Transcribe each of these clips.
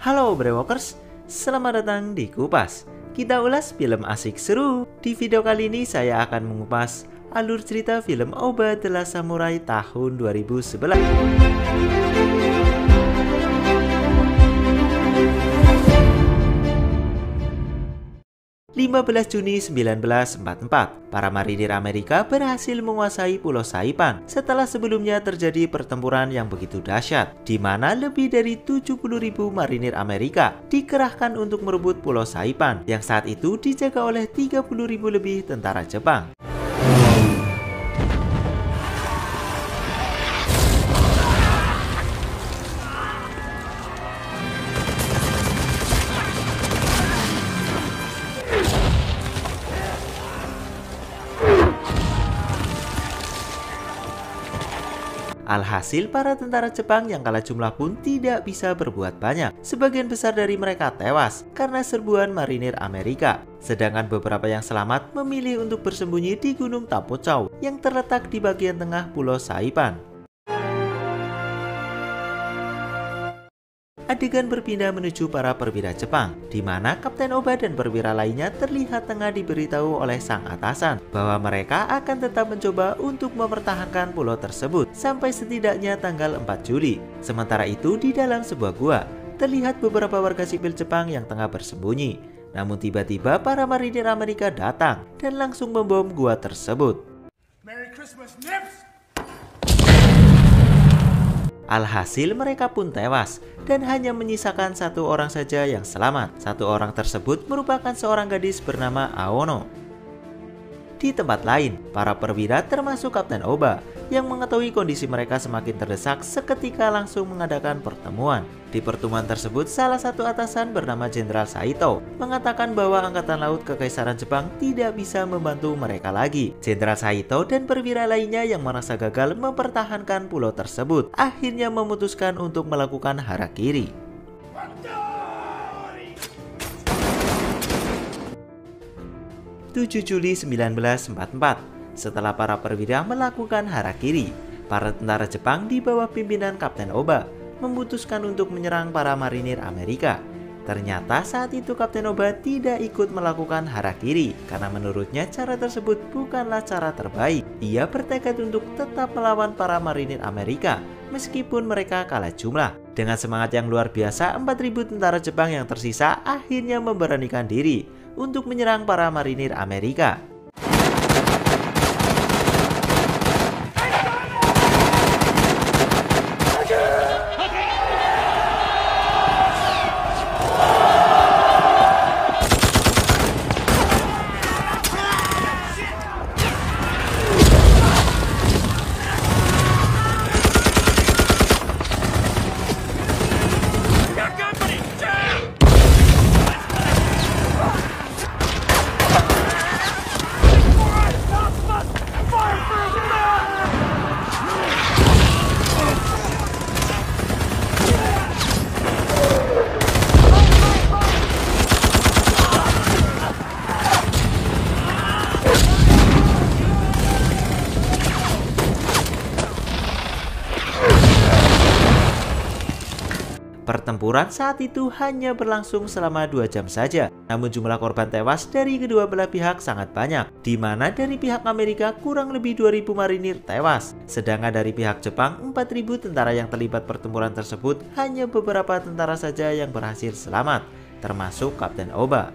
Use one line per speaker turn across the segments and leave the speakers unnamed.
Halo Brewokers, selamat datang di Kupas. Kita ulas film asik seru. Di video kali ini saya akan mengupas alur cerita film Aoba The Last Samurai tahun 2011. 15 Juni 1944, para marinir Amerika berhasil menguasai Pulau Saipan setelah sebelumnya terjadi pertempuran yang begitu dahsyat, di mana lebih dari 70.000 marinir Amerika dikerahkan untuk merebut Pulau Saipan yang saat itu dijaga oleh 30.000 lebih tentara Jepang. Alhasil para tentara Jepang yang kalah jumlah pun tidak bisa berbuat banyak. Sebagian besar dari mereka tewas karena serbuan marinir Amerika. Sedangkan beberapa yang selamat memilih untuk bersembunyi di Gunung Tapocau yang terletak di bagian tengah Pulau Saipan. Adegan berpindah menuju para perwira Jepang, di mana Kapten Oba dan perwira lainnya terlihat tengah diberitahu oleh sang atasan bahwa mereka akan tetap mencoba untuk mempertahankan pulau tersebut sampai setidaknya tanggal 4 Juli. Sementara itu di dalam sebuah gua, terlihat beberapa warga sipil Jepang yang tengah bersembunyi. Namun tiba-tiba para marinir Amerika datang dan langsung membom gua tersebut. Merry Christmas, Nips! Alhasil mereka pun tewas dan hanya menyisakan satu orang saja yang selamat. Satu orang tersebut merupakan seorang gadis bernama Aono. Di tempat lain, para perwira termasuk Kapten Oba yang mengetahui kondisi mereka semakin terdesak seketika langsung mengadakan pertemuan. Di pertemuan tersebut, salah satu atasan bernama Jenderal Saito mengatakan bahwa Angkatan Laut Kekaisaran Jepang tidak bisa membantu mereka lagi. Jenderal Saito dan perwira lainnya yang merasa gagal mempertahankan pulau tersebut akhirnya memutuskan untuk melakukan harakiri. 7 Juli 1944, setelah para perwira melakukan harakiri, para tentara Jepang di bawah pimpinan Kapten Oba memutuskan untuk menyerang para marinir Amerika. Ternyata saat itu Kapten Oba tidak ikut melakukan harakiri karena menurutnya cara tersebut bukanlah cara terbaik. Ia bertekad untuk tetap melawan para marinir Amerika meskipun mereka kalah jumlah. Dengan semangat yang luar biasa, 4.000 tentara Jepang yang tersisa akhirnya memberanikan diri untuk menyerang para marinir Amerika. Pertempuran saat itu hanya berlangsung selama 2 jam saja, namun jumlah korban tewas dari kedua belah pihak sangat banyak, di mana dari pihak Amerika kurang lebih 2.000 marinir tewas, sedangkan dari pihak Jepang 4.000 tentara yang terlibat pertempuran tersebut hanya beberapa tentara saja yang berhasil selamat, termasuk Kapten Oba.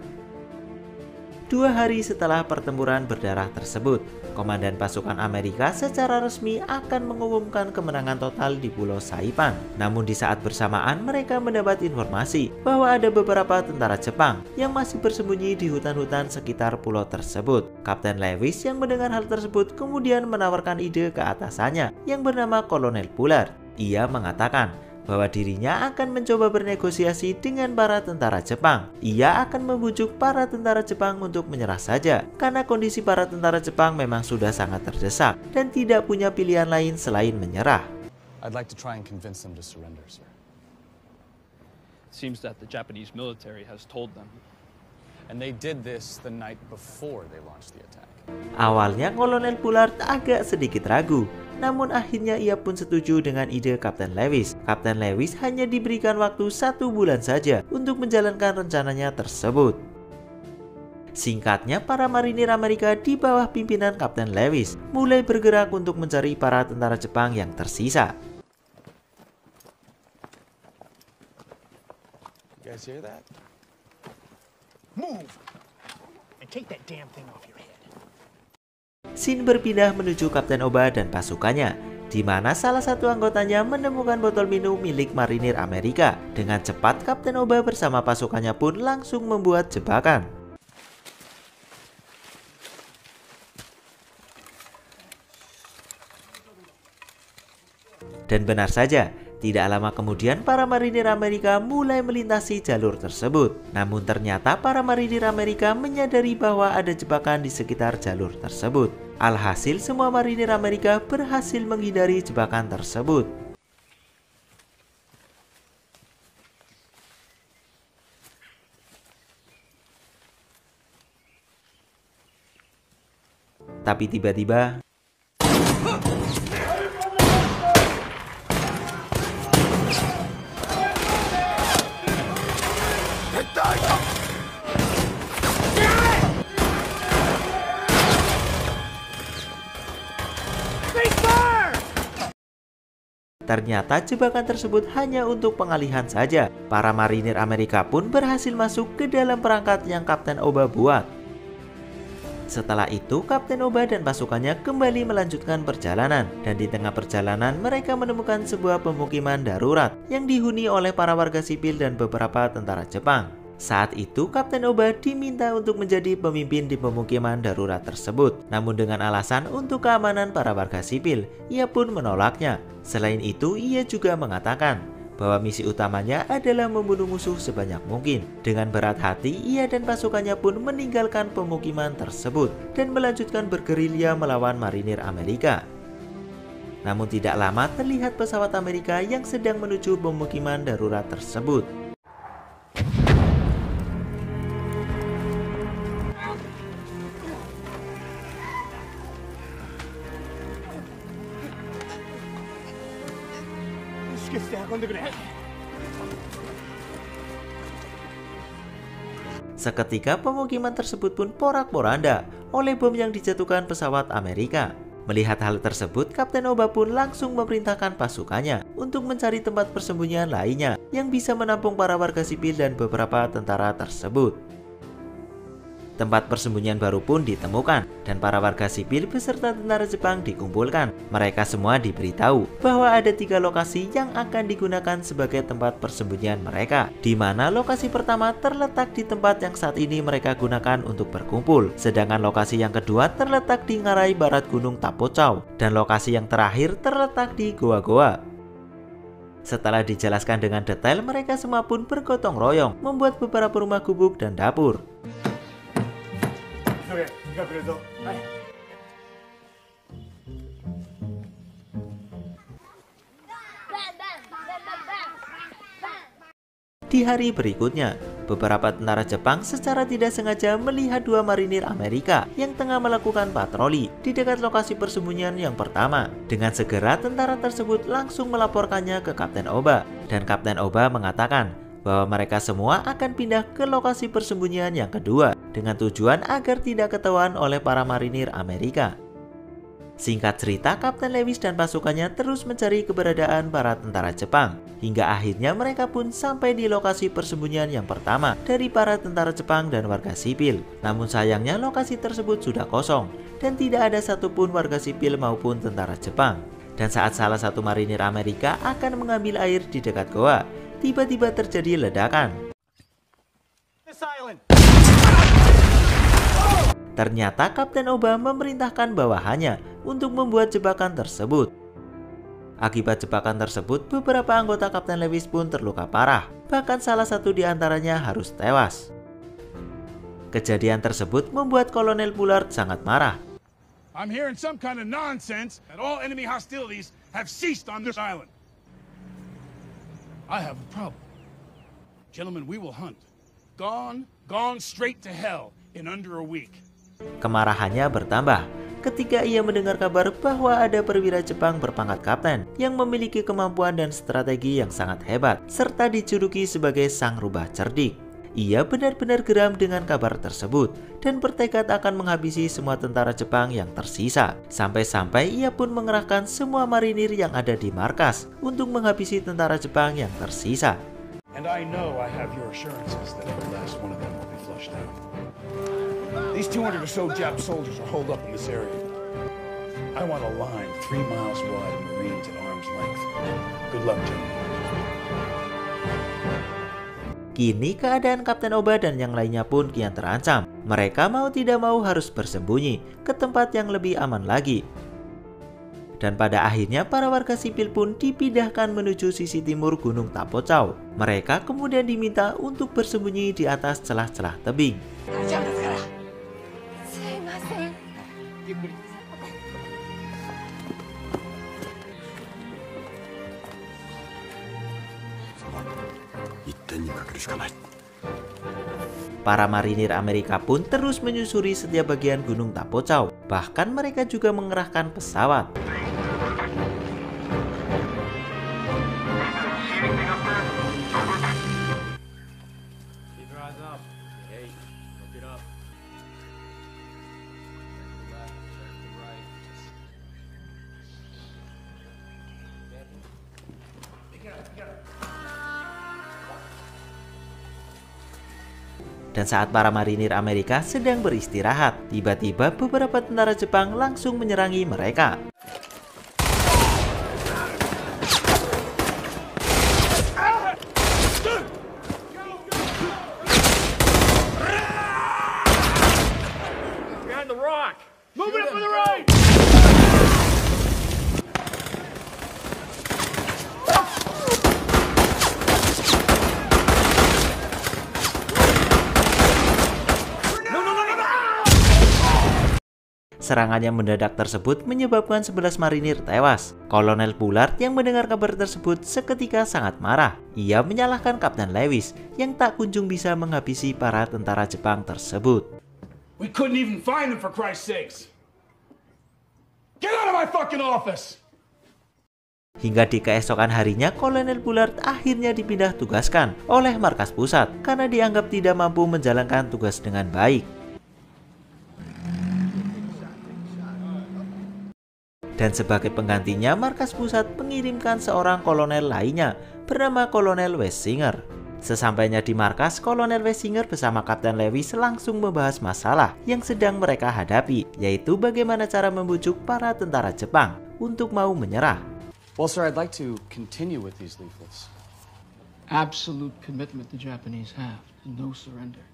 2 hari setelah pertempuran berdarah tersebut, Komandan pasukan Amerika secara resmi akan mengumumkan kemenangan total di Pulau Saipan. Namun di saat bersamaan mereka mendapat informasi bahwa ada beberapa tentara Jepang yang masih bersembunyi di hutan-hutan sekitar pulau tersebut. Kapten Lewis yang mendengar hal tersebut kemudian menawarkan ide ke atasannya yang bernama Kolonel Bullard. Ia mengatakan bahwa dirinya akan mencoba bernegosiasi dengan para tentara Jepang. Ia akan membujuk para tentara Jepang untuk menyerah saja, karena kondisi para tentara Jepang memang sudah sangat terdesak dan tidak punya pilihan lain selain menyerah.
I'd like to try and convince them to surrender, sir.
Seems that the Japanese military has told them.
And they did this the night before they launched the attack.
Awalnya Kolonel Bullard agak sedikit ragu, namun akhirnya ia pun setuju dengan ide Kapten Lewis. Kapten Lewis hanya diberikan waktu 1 bulan saja untuk menjalankan rencananya tersebut. Singkatnya, para marinir Amerika di bawah pimpinan Kapten Lewis mulai bergerak untuk mencari para tentara Jepang yang tersisa.
You guys hear that?
Move and take that damn thing off your head.
Scene berpindah menuju Kapten Oba dan pasukannya, di mana salah satu anggotanya menemukan botol minum milik marinir Amerika. Dengan cepat, Kapten Oba bersama pasukannya pun langsung membuat jebakan. Dan benar saja, tidak lama kemudian para marinir Amerika mulai melintasi jalur tersebut. Namun ternyata para marinir Amerika menyadari bahwa ada jebakan di sekitar jalur tersebut. Alhasil semua marinir Amerika berhasil menghindari jebakan tersebut. Tapi tiba-tiba ternyata jebakan tersebut hanya untuk pengalihan saja. Para marinir Amerika pun berhasil masuk ke dalam perangkap yang Kapten Oba buat. Setelah itu, Kapten Oba dan pasukannya kembali melanjutkan perjalanan. Dan di tengah perjalanan, mereka menemukan sebuah pemukiman darurat yang dihuni oleh para warga sipil dan beberapa tentara Jepang. Saat itu, Kapten Oba diminta untuk menjadi pemimpin di pemukiman darurat tersebut. Namun dengan alasan untuk keamanan para warga sipil, ia pun menolaknya. Selain itu, ia juga mengatakan bahwa misi utamanya adalah membunuh musuh sebanyak mungkin. Dengan berat hati, ia dan pasukannya pun meninggalkan pemukiman tersebut dan melanjutkan bergerilya melawan marinir Amerika. Namun tidak lama terlihat pesawat Amerika yang sedang menuju pemukiman darurat tersebut. Seketika pemukiman tersebut pun porak-poranda oleh bom yang dijatuhkan pesawat Amerika. Melihat hal tersebut, Kapten Oba pun langsung memerintahkan pasukannya untuk mencari tempat persembunyian lainnya yang bisa menampung para warga sipil dan beberapa tentara tersebut. Tempat persembunyian baru pun ditemukan dan para warga sipil beserta tentara Jepang dikumpulkan. Mereka semua diberitahu bahwa ada 3 lokasi yang akan digunakan sebagai tempat persembunyian mereka, di mana lokasi pertama terletak di tempat yang saat ini mereka gunakan untuk berkumpul, sedangkan lokasi yang kedua terletak di ngarai barat Gunung Tapocau, dan lokasi yang terakhir terletak di goa-goa. Setelah dijelaskan dengan detail, mereka semua pun bergotong royong membuat beberapa rumah gubuk dan dapur. Di hari berikutnya, beberapa tentara Jepang secara tidak sengaja melihat 2 marinir Amerika yang tengah melakukan patroli di dekat lokasi persembunyian yang pertama. Dengan segera, tentara tersebut langsung melaporkannya ke Kapten Oba, dan Kapten Oba mengatakan bahwa mereka semua akan pindah ke lokasi persembunyian yang kedua dengan tujuan agar tidak ketahuan oleh para marinir Amerika. Singkat cerita, Kapten Lewis dan pasukannya terus mencari keberadaan para tentara Jepang, hingga akhirnya mereka pun sampai di lokasi persembunyian yang pertama dari para tentara Jepang dan warga sipil. Namun sayangnya lokasi tersebut sudah kosong dan tidak ada satupun warga sipil maupun tentara Jepang. Dan saat salah satu marinir Amerika akan mengambil air di dekat goa, tiba-tiba terjadi ledakan. Ternyata Kapten Oba memerintahkan bawahannya untuk membuat jebakan tersebut. Akibat jebakan tersebut, beberapa anggota Kapten Lewis pun terluka parah. Bahkan salah satu di antaranya harus tewas. Kejadian tersebut membuat Kolonel Bullard sangat marah.
I'm hearing some kind of nonsense that all enemy hostilities have ceased on this island. I have a problem. Gentlemen, we will hunt. Gone straight to hell in under a week.
Kemarahannya bertambah ketika ia mendengar kabar bahwa ada perwira Jepang berpangkat kapten yang memiliki kemampuan dan strategi yang sangat hebat, serta dijuluki sebagai sang rubah cerdik. Ia benar-benar geram dengan kabar tersebut dan bertekad akan menghabisi semua tentara Jepang yang tersisa. Sampai-sampai ia pun mengerahkan semua marinir yang ada di markas untuk menghabisi tentara Jepang yang tersisa.
And I know I have your assurances that every last one of them will be flushed out. These 200 or so Jap soldiers are holed up in this area. I want a line 3 miles wide of Marines at arm's length. Good luck, General.
Kini keadaan Kapten Oba dan yang lainnya pun kian terancam. Mereka mau tidak mau harus bersembunyi ke tempat yang lebih aman lagi. Dan pada akhirnya para warga sipil pun dipindahkan menuju sisi timur Gunung Tapocau. Mereka kemudian diminta untuk bersembunyi di atas celah-celah tebing. Para marinir Amerika pun terus menyusuri setiap bagian Gunung Tapocau. Bahkan mereka juga mengerahkan pesawat. Dan saat para marinir Amerika sedang beristirahat, tiba-tiba beberapa tentara Jepang langsung menyerangi mereka.
Behind the rock! Move it up to the right!
Serangan yang mendadak tersebut menyebabkan 11 marinir tewas. Kolonel Bullard yang mendengar kabar tersebut seketika sangat marah. Ia menyalahkan Kapten Lewis yang tak kunjung bisa menghabisi para tentara Jepang tersebut.
We couldn't even find them for Christ's sakes. Get out of my fucking office!
Hingga di keesokan harinya, Kolonel Bullard akhirnya dipindah tugaskan oleh markas pusat karena dianggap tidak mampu menjalankan tugas dengan baik. Dan sebagai penggantinya, markas pusat mengirimkan seorang kolonel lainnya bernama Kolonel Wessinger. Sesampainya di markas, Kolonel Wessinger bersama Kapten Lewis langsung membahas masalah yang sedang mereka hadapi, yaitu bagaimana cara membujuk para tentara Jepang untuk mau menyerah.
Well, sir, I'd like to continue with these leaflets.
Absolute commitment the Japanese have, and no surrender.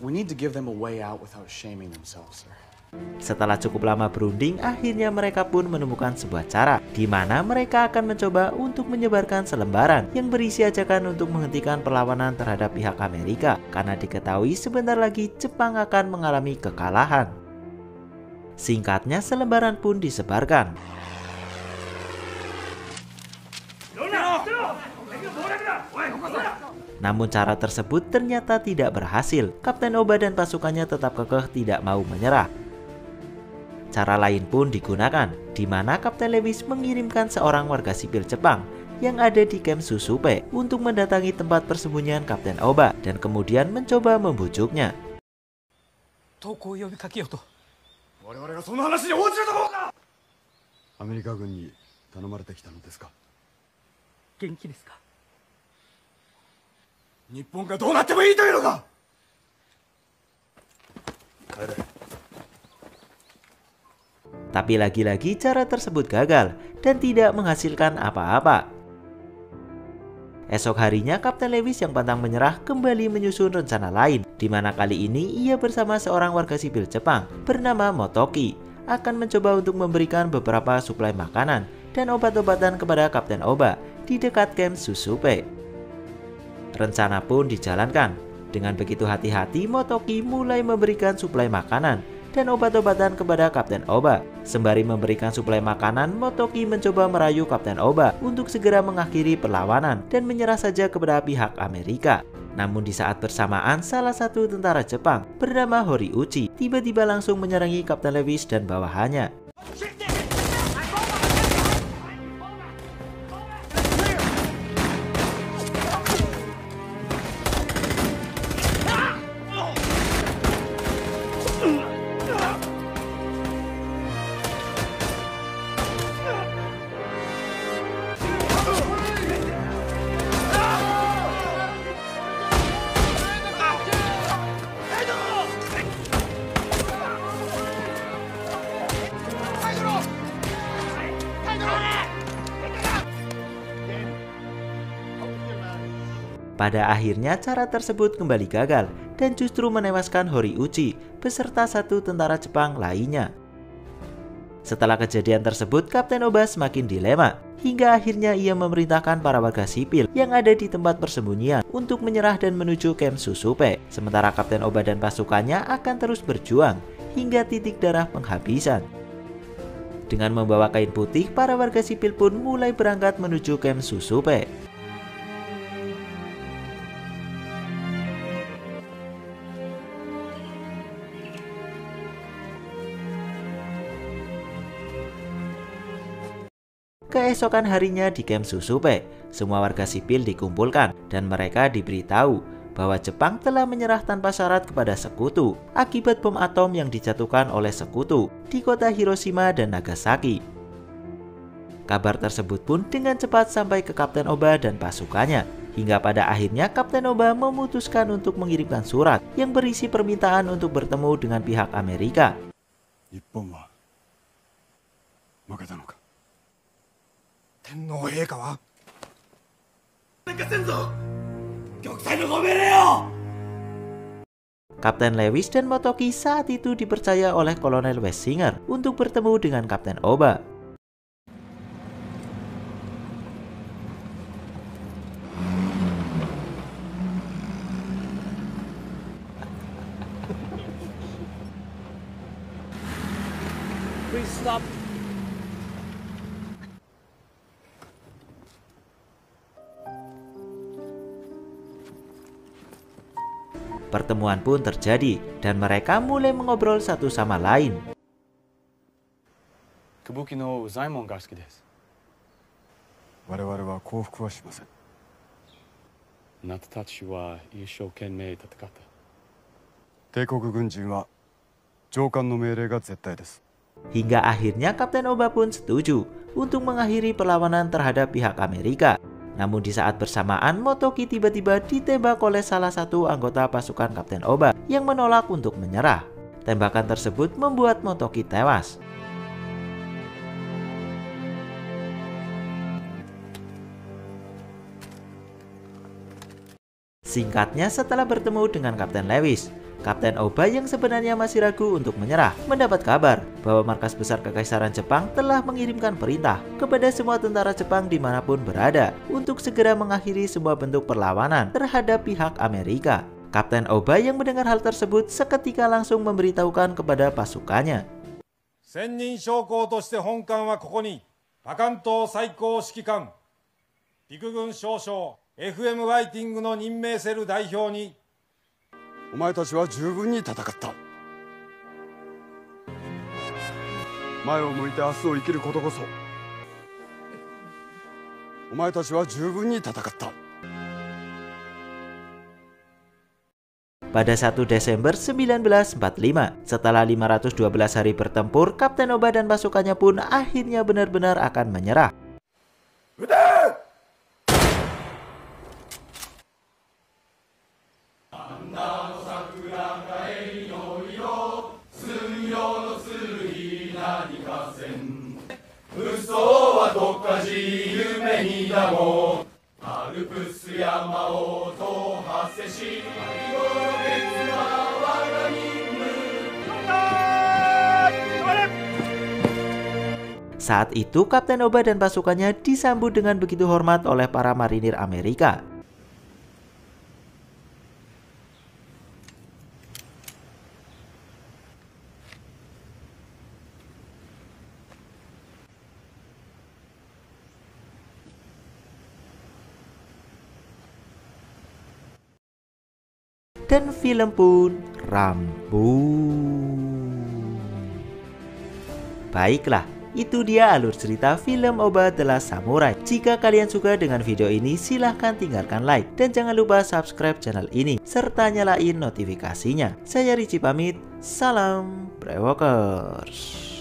We need to give them a way out without shaming themselves, sir.
Setelah cukup lama berunding, akhirnya mereka pun menemukan sebuah cara di mana mereka akan mencoba untuk menyebarkan selembaran yang berisi ajakan untuk menghentikan perlawanan terhadap pihak Amerika karena diketahui sebentar lagi Jepang akan mengalami kekalahan. Singkatnya, selembaran pun disebarkan. Namun cara tersebut ternyata tidak berhasil. Kapten Oba dan pasukannya tetap kekeh tidak mau menyerah. Cara lain pun digunakan, di mana Kapten Lewis mengirimkan seorang warga sipil Jepang yang ada di camp Susupe untuk mendatangi tempat persembunyian Kapten Oba dan kemudian mencoba membujuknya. Tapi lagi-lagi cara tersebut gagal dan tidak menghasilkan apa-apa. Esok harinya Kapten Lewis yang pantang menyerah kembali menyusun rencana lain, di mana kali ini ia bersama seorang warga sipil Jepang bernama Motoki akan mencoba untuk memberikan beberapa suplai makanan dan obat-obatan kepada Kapten Oba di dekat camp Susupe. Rencana pun dijalankan. Dengan begitu hati-hati, Motoki mulai memberikan suplai makanan dan obat-obatan kepada Kapten Oba. Sembari memberikan suplai makanan, Motoki mencoba merayu Kapten Oba untuk segera mengakhiri perlawanan dan menyerah saja kepada pihak Amerika. Namun di saat bersamaan, salah satu tentara Jepang bernama Horiuchi tiba-tiba langsung menyerangi Kapten Lewis dan bawahannya. Pada akhirnya cara tersebut kembali gagal dan justru menewaskan Horiuchi beserta satu tentara Jepang lainnya. Setelah kejadian tersebut, Kapten Oba semakin dilema, hingga akhirnya ia memerintahkan para warga sipil yang ada di tempat persembunyian untuk menyerah dan menuju kamp Susupe. Sementara Kapten Oba dan pasukannya akan terus berjuang hingga titik darah penghabisan. Dengan membawa kain putih, para warga sipil pun mulai berangkat menuju kamp Susupe. Keesokan harinya di kamp Susupe, semua warga sipil dikumpulkan dan mereka diberitahu bahwa Jepang telah menyerah tanpa syarat kepada sekutu akibat bom atom yang dijatuhkan oleh sekutu di kota Hiroshima dan Nagasaki. Kabar tersebut pun dengan cepat sampai ke Kapten Oba dan pasukannya, hingga pada akhirnya Kapten Oba memutuskan untuk mengirimkan surat yang berisi permintaan untuk bertemu dengan pihak Amerika. Kapten Lewis dan Motoki saat itu dipercaya oleh Kolonel Wessinger untuk bertemu dengan Kapten Oba.
Please stop.
Pertemuan pun terjadi dan mereka mulai mengobrol satu sama lain.
Kabuki no Uzaimon ga suki desu. Wareware wa koufuku wa shimasen. Anata tachi wa iushou kenmei tatakatta. Teikoku gunjin wa joukan no meirei ga zettai desu.
Hingga akhirnya Kapten Oba pun setuju untuk mengakhiri perlawanan terhadap pihak Amerika. Namun di saat bersamaan, Motoki tiba-tiba ditembak oleh salah satu anggota pasukan Kapten Oba yang menolak untuk menyerah. Tembakan tersebut membuat Motoki tewas. Singkatnya, setelah bertemu dengan Kapten Lewis, Kapten Oba yang sebenarnya masih ragu untuk menyerah mendapat kabar bahwa markas besar Kekaisaran Jepang telah mengirimkan perintah kepada semua tentara Jepang dimanapun berada untuk segera mengakhiri semua bentuk perlawanan terhadap pihak Amerika. Kapten Oba yang mendengar hal tersebut seketika langsung memberitahukan kepada pasukannya.
Sennin shoukou toshite honkan wa koko ni Bakanto Saikou Shikikan Rikugun Shoushou FM ファイティングの任命する代表に
お前たちは十分に戦った。前を向いて明日を生きることこそ。お前たちは十分に戦った。
Pada 1 Desember 1945, setelah 512 hari bertempur, Kapten Oba dan pasukannya pun akhirnya benar-benar akan menyerah. Saat itu Kapten Oba dan pasukannya disambut dengan begitu hormat oleh para marinir Amerika. dan film pun rampung. Baiklah, itu dia alur cerita film Oba The Last Samurai. Jika kalian suka dengan video ini, silahkan tinggalkan like. Dan jangan lupa subscribe channel ini, serta nyalain notifikasinya. Saya Richie pamit, salam Brewokers.